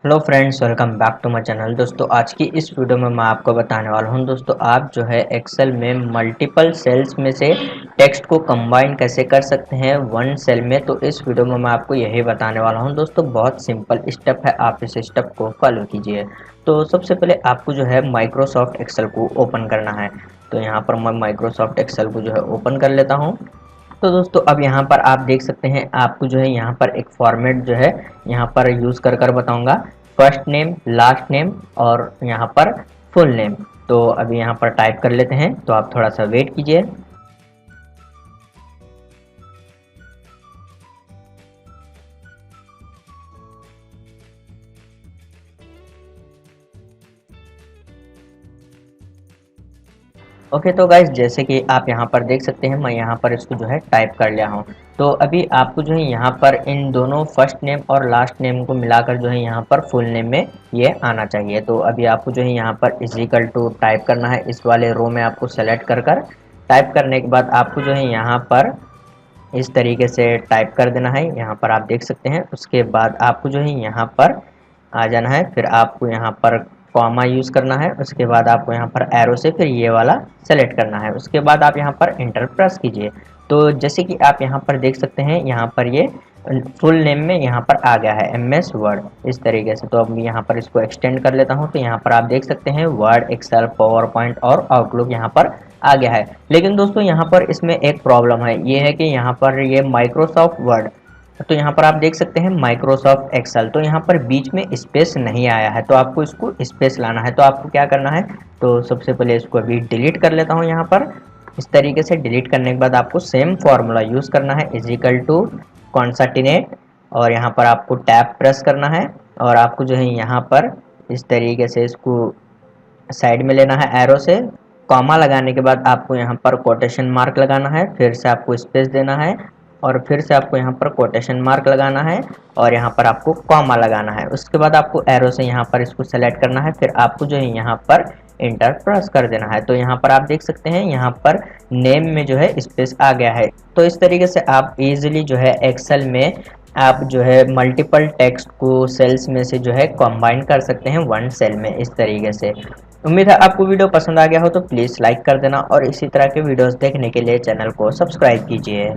Hello friends, welcome back to my channel. दोस्तों, आज की इस वीडियो में मैं आपको बताने वाला हूं दोस्तों, आप जो है एक्सेल में मल्टीपल सेल्स में से टेक्स्ट को कंबाइन कैसे कर सकते हैं वन सेल में। तो इस वीडियो में मैं आपको यही बताने वाला हूं दोस्तों। बहुत सिंपल स्टेप है, आप इस स्टेप को फॉलो कीजिए। तो सबसे पहले आपको जो है माइक्रोसॉफ्ट एक्सेल को ओपन करना है। तो यहाँ पर मैं माइक्रोसॉफ्ट एक्सेल को जो है ओपन कर लेता हूँ। तो दोस्तों, अब यहाँ पर आप देख सकते हैं, आपको जो है यहाँ पर एक फॉर्मेट जो है यहाँ पर यूज़ कर बताऊंगा। फर्स्ट नेम, लास्ट नेम और यहाँ पर फुल नेम। तो अभी यहाँ पर टाइप कर लेते हैं, तो आप थोड़ा सा वेट कीजिए। ओके, तो गाइज जैसे कि आप यहाँ पर देख सकते हैं, मैं यहाँ पर इसको जो है टाइप कर लिया हूँ। तो अभी आपको जो है यहाँ पर इन दोनों फर्स्ट नेम और लास्ट नेम को मिलाकर जो है यहाँ पर फुल नेम में ये आना चाहिए। तो अभी आपको जो है यहाँ पर इजिकल टू टाइप करना है। इस वाले रो में आपको सेलेक्ट कर टाइप करने के बाद आपको जो है यहाँ पर इस तरीके से टाइप कर देना है। यहाँ पर आप देख सकते हैं। उसके बाद आपको जो है यहाँ पर आ जाना है, फिर आपको यहाँ पर कॉमा यूज़ करना है। उसके बाद आपको यहाँ पर एरो से फिर ये वाला सेलेक्ट करना है। उसके बाद आप यहाँ पर इंटर प्रेस कीजिए। तो जैसे कि आप यहाँ पर देख सकते हैं, यहाँ पर ये फुल नेम में यहाँ पर आ गया है MS वर्ड इस तरीके से। तो अब यहाँ पर इसको एक्सटेंड कर लेता हूँ। तो यहाँ पर आप देख सकते हैं वर्ड, एक्सेल, पावर पॉइंट और आउटलुक यहाँ पर आ गया है। लेकिन दोस्तों, यहाँ पर इसमें एक प्रॉब्लम है, ये है कि यहाँ पर ये माइक्रोसॉफ्ट वर्ड, तो यहाँ पर आप देख सकते हैं माइक्रोसॉफ्ट एक्सेल, तो यहाँ पर बीच में स्पेस नहीं आया है। तो आपको इसको स्पेस लाना है। तो आपको क्या करना है, तो सबसे पहले इसको अभी डिलीट कर लेता हूँ। यहाँ पर इस तरीके से डिलीट करने के बाद आपको सेम फॉर्मूला यूज़ करना है, इजिकल टू कॉन्सर्टिनेट, और यहाँ पर आपको टैब प्रेस करना है। और आपको जो है यहाँ पर इस तरीके से इसको साइड में लेना है एरो से। कॉमा लगाने के बाद आपको यहाँ पर कोटेशन मार्क लगाना है, फिर से आपको स्पेस देना है, और फिर से आपको यहाँ पर कोटेशन मार्क लगाना है, और यहाँ पर आपको कॉमा लगाना है। उसके बाद आपको एरो से यहाँ पर इसको सेलेक्ट करना है, फिर आपको जो है यहाँ पर इंटर प्रेस कर देना है। तो यहाँ पर आप देख सकते हैं, यहाँ पर नेम में जो है स्पेस आ गया है। तो इस तरीके से आप इजीली जो है एक्सेल में आप जो है मल्टीपल टेक्स्ट को सेल्स में से जो है कंबाइन कर सकते हैं वन सेल में इस तरीके से। उम्मीद है आपको वीडियो पसंद आ गया हो, तो प्लीज़ लाइक कर देना और इसी तरह के वीडियोस देखने के लिए चैनल को सब्सक्राइब कीजिए।